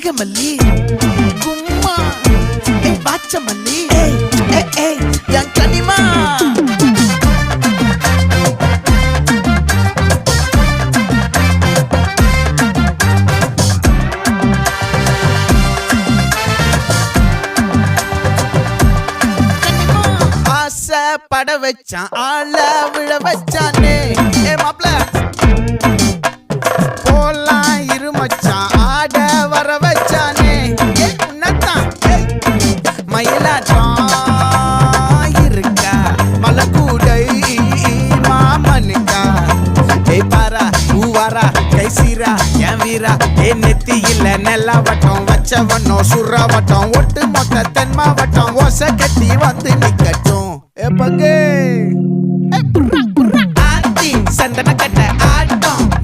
வாங்கமல்லி கும்மா வாச்சமல்லி என் கனிமா பட வச்சான் ஆள விழ வச்சானே மாப்ள போலாம் இருமச்சான் ஆட வர வச்சானே உன்னதான் மயிலாட்டம் இருக்கா மலக்கூடை மாமனுக்கா பாரா பூவாரா கைசீரா என் வீரா நெத்தி இல்ல நெல்லா வட்டம் வச்ச வண்ணம் சுறா வட்டம் ஒட்டு மொத்த தென் மாவட்டம் ஓசை கட்டி வந்து நிக்கட்டும் பங்கே